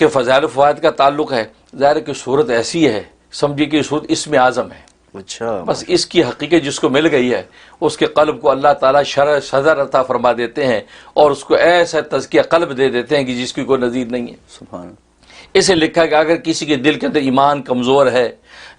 کے فضائل و فوائد کا تعلق ہے، ظاہر ہے کہ صورت ایسی ہے، سمجھیے کہ صورت اسم اعظم ہے. اچھا، بس اس کی حقیقت جس کو مل گئی ہے اس کے قلب کو اللہ تعالیٰ شرح صدر عطا فرما دیتے ہیں اور اس کو ایسا تزکیہ قلب دے دیتے ہیں کہ جس کی کوئی نظیر نہیں ہے. سبحان اللہ. اسے لکھا کہ اگر کسی کے دل کے اندر ایمان کمزور ہے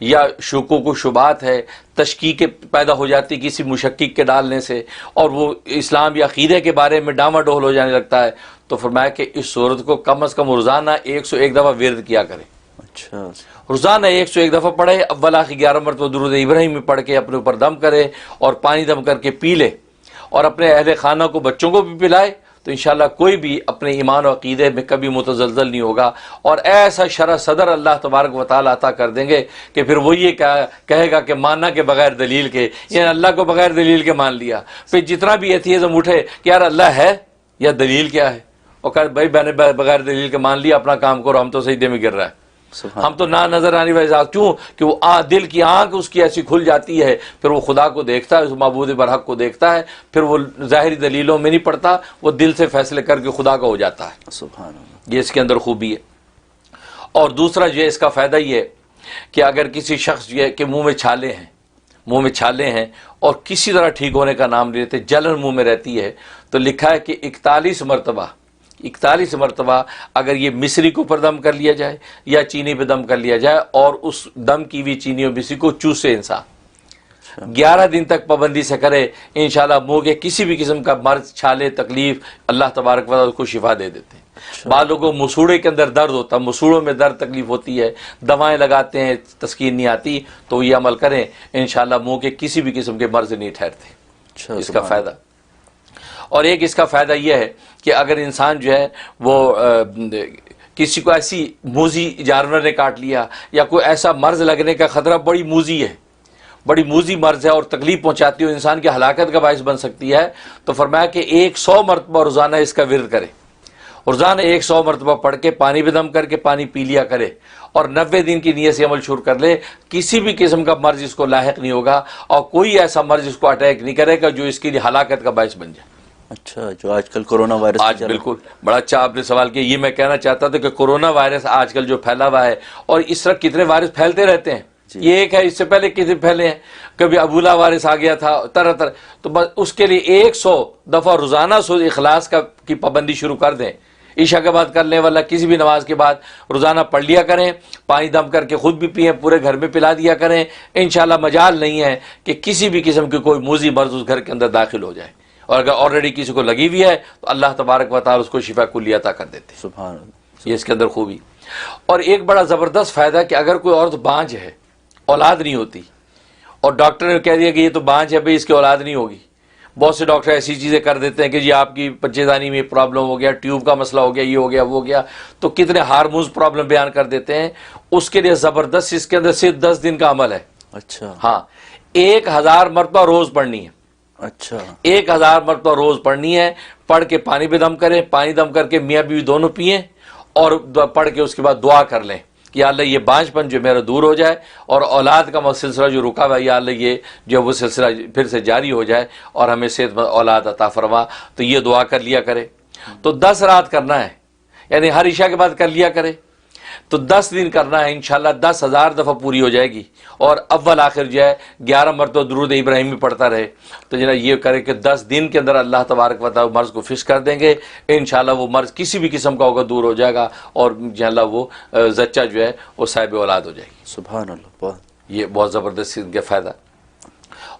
یا شکوک و شبہات ہے، تشکیک پیدا ہو جاتی کسی مشکک کے ڈالنے سے، اور وہ اسلام یا عقیدے کے بارے میں ڈاما ڈول ہو جانے لگتا ہے، تو فرمایا کہ اس صورت کو کم از کم روزانہ 101 دفعہ ورد کیا کرے. اچھا، روزانہ 101 دفعہ پڑھے، اول آخر 11 مرتبہ درود ابراہیم میں پڑھ کے اپنے اوپر دم کرے اور پانی دم کر کے پی لے، اور اپنے اہل خانہ کو، بچوں کو بھی پلائے، تو انشاءاللہ کوئی بھی اپنے ایمان و عقیدے میں کبھی متزلزل نہیں ہوگا، اور ایسا شرح صدر اللہ تبارک و تعالیٰ عطا کر دیں گے کہ پھر وہ یہ کہے گا کہ ماننا کے بغیر دلیل کے، یعنی اللہ کو بغیر دلیل کے مان لیا. پھر جتنا بھی ایتھیزم اٹھے کہ یار اللہ ہے یا دلیل کیا ہے، اور کہا بھائی میں نے بغیر دلیل کے مان لیا، اپنا کام کرو، ہم تو سجدے میں گر رہا ہے، ہم تو نہ نظر آنے والی ذات. کیوں کہ وہ دل کی آنکھ اس کی ایسی کھل جاتی ہے، پھر وہ خدا کو دیکھتا ہے، اس معبود برحق کو دیکھتا ہے، پھر وہ ظاہری دلیلوں میں نہیں پڑتا، وہ دل سے فیصلے کر کے خدا کا ہو جاتا ہے. سبحان اللہ. یہ اس کے اندر خوبی ہے. اور دوسرا جو ہے اس کا فائدہ یہ ہے کہ اگر کسی شخص جو ہے کہ منہ میں چھالے ہیں اور کسی طرح ٹھیک ہونے کا نام نہیں لیتے، جلن منہ میں رہتی ہے، تو لکھا ہے کہ 41 مرتبہ اگر یہ مصری کے اوپر دم کر لیا جائے یا چینی پہ دم کر لیا جائے اور اس دم کی ہوئی چینی اور مصری کو چوسے انسان 11 دن تک پابندی سے کرے، انشاءاللہ منہ کے کسی بھی قسم کا مرض، چھالے، تکلیف اللہ تبارک و تعالیٰ اس کو شفا دے دیتے ہیں. بعض لوگوں کو مسوڑے کے اندر درد ہوتا ہے، مسوڑوں میں درد تکلیف ہوتی ہے، دوائیں لگاتے ہیں، تسکین نہیں آتی، تو یہ عمل کریں، انشاءاللہ منہ کے کسی بھی قسم کے مرض نہیں ٹھہرتے. اس کا فائدہ. اور ایک اس کا فائدہ یہ ہے کہ اگر انسان جو ہے وہ کسی کو ایسی موذی جانور نے کاٹ لیا یا کوئی ایسا مرض لگنے کا خطرہ، بڑی موذی مرض ہے اور تکلیف پہنچاتی ہے، انسان کی ہلاکت کا باعث بن سکتی ہے، تو فرمایا کہ 100 مرتبہ روزانہ اس کا ورد کرے. روزانہ 100 مرتبہ پڑھ کے پانی پہ دم کر کے پانی پی لیا کرے، اور 90 دن کی نیت سے عمل شروع کر لے. کسی بھی قسم کا مرض اس کو لاحق نہیں ہوگا، اور کوئی ایسا مرض اس کو اٹیک نہیں کرے گا جو اس کی ہلاکت کا باعث بن جائے. اچھا، جو آج کل کرونا وائرس آج بالکل بڑا اچھا آپ نے سوال کیا. یہ میں کہنا چاہتا تھا کہ کرونا وائرس آج کل جو پھیلا ہوا ہے، اور اس طرح کتنے وائرس پھیلتے رہتے ہیں. یہ ایک ہے، اس سے پہلے کتنے پھیلے ہیں، کبھی ابولا وائرس آ گیا تھا، طرح طرح. تو بس اس کے لیے 100 دفعہ روزانہ سورہ اخلاص کی پابندی شروع کر دیں. عشاء کے بعد کرنے والا کسی بھی نماز کے بعد روزانہ پڑھ لیا کریں، پانی دم کر کے خود بھی پئیں، پورے گھر میں پلا دیا کریں. انشاءاللہ مجال نہیں ہے کہ کسی بھی قسم کی کوئی موذی مرض اس گھر کے اندر داخل ہو جائے، اور اگر آلریڈی کسی کو لگی ہوئی ہے تو اللہ تبارک و تعالیٰ اس کو شفا کلی عطا کر دیتے. سبحان اللہ. یہ اس کے اندر خوبی. اور ایک بڑا زبردست فائدہ کہ اگر کوئی عورت بانجھ ہے، اولاد نہیں ہوتی، اور ڈاکٹر نے کہہ دیا کہ یہ تو بانجھ ہے بھئی، اس کی اولاد نہیں ہوگی. بہت سے ڈاکٹر ایسی چیزیں کر دیتے ہیں کہ جی آپ کی بچے دانی میں پرابلم ہو گیا، ٹیوب کا مسئلہ ہو گیا، یہ ہو گیا، وہ ہو گیا، تو کتنے ہارمونز پرابلم بیان کر دیتے ہیں. اس کے لیے زبردست اس کے اندر صرف 10 دن کا عمل ہے. اچھا. ہاں، 1000 مرتبہ روز پڑھنی ہے. اچھا. 1000 مرتبہ روز پڑھنی ہے. پڑھ کے پانی پہ دم کریں، پانی دم کر کے میاں بیوی دونوں پئیں، اور پڑھ کے اس کے بعد دعا کر لیں کہ یا اللہ یہ بانجھ پن جو میرا دور ہو جائے، اور اولاد کا سلسلہ جو رکا ہوا ہے، یا اللہ یہ جو وہ سلسلہ پھر سے جاری ہو جائے اور ہمیں صحت مند اولاد عطا فرما. تو یہ دعا کر لیا کرے. تو 10 رات کرنا ہے، یعنی ہر عشاء کے بعد کر لیا کرے. تو 10 دن کرنا ہے، انشاءاللہ 10,000 دفعہ پوری ہو جائے گی. اور اول آخر جو ہے 11 مرتبہ درود ابراہیمی پڑھتا رہے. تو جناب یہ کرے کہ 10 دن کے اندر اللہ تبارک و تعالیٰ مرض کو فش کر دیں گے. انشاءاللہ وہ مرض کسی بھی قسم کا ہوگا دور ہو جائے گا، اور انشاءاللہ وہ زچہ جو ہے وہ صاحب اولاد ہو جائے گی. سبحان اللہ. یہ بہت زبردست ان کا فائدہ.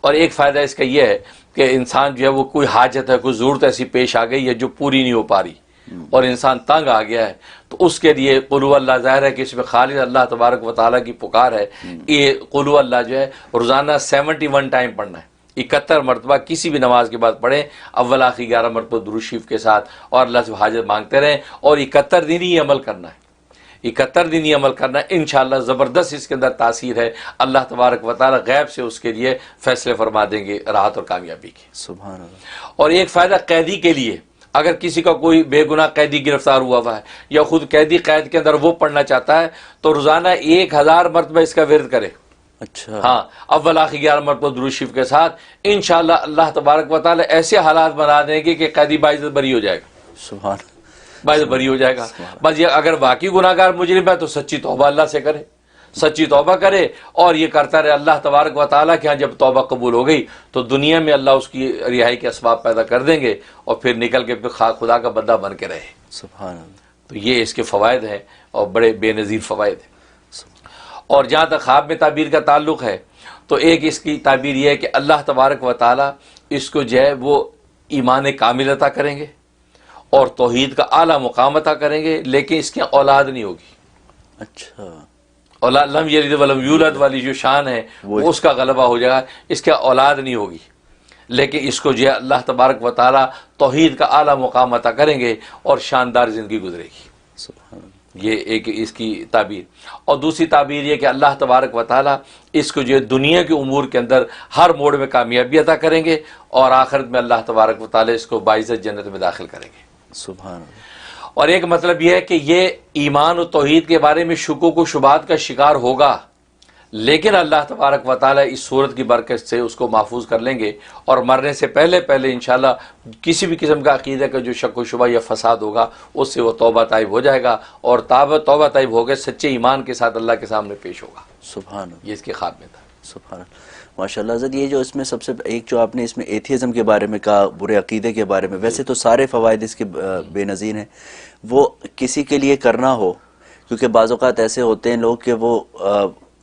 اور ایک فائدہ اس کا یہ ہے کہ انسان جو ہے وہ کوئی حاجت ہے، کوئی ضرورت ایسی پیش آ گئی ہے جو پوری نہیں ہو پا رہی، اور انسان تنگ آ گیا ہے، تو اس کے لیے قل هو اللہ، ظاہر ہے کہ اس میں خالص اللہ تبارک و تعالیٰ کی پکار ہے. یہ قل هو اللہ جو ہے روزانہ 71 ٹائم پڑھنا ہے. 71 مرتبہ کسی بھی نماز کے بعد پڑھیں، اول آخری 11 مرتبہ درود شریف کے ساتھ، اور اللہ سے حاجت مانگتے رہیں. اور 71 دن ہی عمل کرنا ہے. 71 دن ہی عمل کرنا ہے. انشاءاللہ زبردست اس کے اندر تاثیر ہے. اللہ تبارک و تعالیٰ غیب سے اس کے لیے فیصلے فرما دیں گے راحت اور کامیابی کے. سبحان اللہ. اور ایک فائدہ قیدی کے لیے، اگر کسی کا کوئی بے گناہ قیدی گرفتار ہوا ہوا ہے، یا خود قیدی قید کے اندر وہ پڑھنا چاہتا ہے، تو روزانہ 1000 مرتبہ اس کا ورد کرے. اچھا. ہاں، اول آخر 11 مرتبہ درود شریف کے ساتھ. انشاءاللہ اللہ تبارک و تعالیٰ ایسے حالات بنا دیں گے کہ قیدی باعزت بری ہو جائے گا. سبحان. باعث بری ہو جائے گا. بس یہ اگر واقعی گناہ گار مجرم ہے تو سچی توبہ اللہ سے کرے, سچی توبہ کرے اور یہ کرتا رہے. اللہ تبارک و تعالیٰ کے ہاں جب توبہ قبول ہو گئی تو دنیا میں اللہ اس کی رہائی کے اسباب پیدا کر دیں گے اور پھر نکل کے پھر خدا کا بندہ بن کے رہے. سبحان اللہ. تو یہ اس کے فوائد ہیں اور بڑے بے نظیر فوائد ہیں. اور جہاں تک خواب میں تعبیر کا تعلق ہے تو ایک اس کی تعبیر یہ ہے کہ اللہ تبارک و تعالیٰ اس کو جو ہے وہ ایمان کامل عطا کریں گے اور توحید کا اعلیٰ مقام عطا کریں گے, لیکن اس کی اولاد نہیں ہوگی. اچھا. اولاد لم یلد ولم یولد والی جو شان ہے وہ اس کا غلبہ ہو جائے گا, اس کا اولاد نہیں ہوگی, لیکن اس کو جو ہے اللہ تبارک و تعالیٰ توحید کا اعلیٰ مقام عطا کریں گے اور شاندار زندگی گزرے گی. سبحان اللہ. یہ ایک اس کی تعبیر. اور دوسری تعبیر یہ کہ اللہ تبارک و تعالیٰ اس کو جو ہے دنیا کے امور کے اندر ہر موڑ میں کامیابی عطا کریں گے اور آخرت میں اللہ تبارک و تعالیٰ اس کو باعزت جنت میں داخل کریں گے. سبحان اللہ. اور ایک مطلب یہ ہے کہ یہ ایمان و توحید کے بارے میں شکوک و شبہات کا شکار ہوگا, لیکن اللہ تبارک و تعالیٰ اس صورت کی برکت سے اس کو محفوظ کر لیں گے اور مرنے سے پہلے انشاءاللہ کسی بھی قسم کا عقیدہ کا جو شک و شبہ یا فساد ہوگا اس سے وہ توبہ طائب ہو جائے گا اور توبہ طائب ہو گئے سچے ایمان کے ساتھ اللہ کے سامنے پیش ہوگا. سبحان اللہ. یہ اس کے خواب میں تھا. سبحان اللہ. ماشاء اللہ. حضرت یہ جو اس میں سب سے ایک جو آپ نے اس میں ایتھیزم کے بارے میں کہا, برے عقیدے کے بارے میں, ویسے تو سارے فوائد اس کے بے نظیر ہیں, وہ کسی کے لیے کرنا ہو, کیونکہ بعض اوقات ایسے ہوتے ہیں لوگ کہ وہ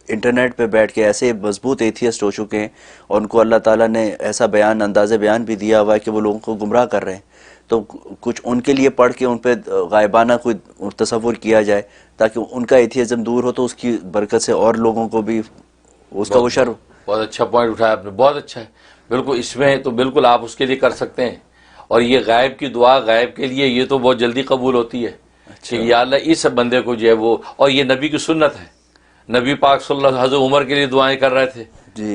انٹرنیٹ پہ بیٹھ کے ایسے مضبوط ایتھیسٹ ہو چکے ہیں اور ان کو اللہ تعالیٰ نے ایسا انداز بیان بھی دیا ہوا ہے کہ وہ لوگوں کو گمراہ کر رہے ہیں. تو کچھ ان کے لیے پڑھ کے ان پہ غائبانہ کوئی تصور کیا جائے تاکہ ان کا ایتھیزم دور ہو, تو اس کی برکت سے اور لوگوں کو بھی اس کا وہ شر. بہت اچھا پوائنٹ اٹھایا آپ نے, بہت اچھا ہے. بالکل اس میں تو بالکل آپ اس کے لیے کر سکتے ہیں. اور یہ غائب کی دعا غائب کے لیے یہ تو بہت جلدی قبول ہوتی ہے کہ یا اللہ اس بندے کو جو ہے وہ, اور یہ نبی کی سنت ہے. نبی پاک صلی اللہ علیہ وسلم حضرت عمر کے لیے دعائیں کر رہے تھے,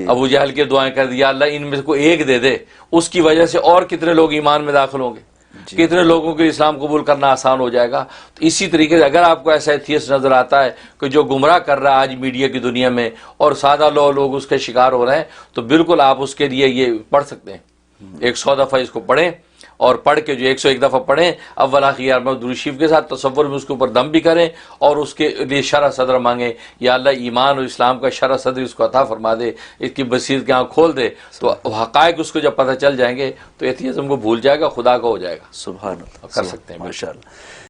ابو جہل کے دعائیں کر دی, یا اللہ ان میں سے کوئی ایک دے دے, اس کی وجہ سے اور کتنے لوگ ایمان میں داخل ہوں گے, کتنے لوگوں کے اسلام قبول کرنا آسان ہو جائے گا. تو اسی طریقے سے اگر آپ کو ایسا ایتھیسٹ نظر آتا ہے کہ جو گمراہ کر رہا ہے آج میڈیا کی دنیا میں اور سادہ لوگ اس کے شکار ہو رہے ہیں, تو بالکل آپ اس کے لیے یہ پڑھ سکتے ہیں. 100 دفعہ اس کو پڑھیں اور پڑھ کے جو 101 دفعہ پڑھیں اول آخر درود شریف کے ساتھ تصور میں اس کے اوپر دم بھی کریں اور اس کے لیے شرح صدر مانگیں, یا اللہ ایمان اور اسلام کا شرح صدر اس کو عطا فرما دے, اس کی بصیرت کی آنکھ کھول دے. تو حقائق اس کو جب پتہ چل جائیں گے تو ایتھیزم کو بھول جائے گا, خدا کا ہو جائے گا. سبحان اللہ. کر سکتے ہیں ماشاء اللہ.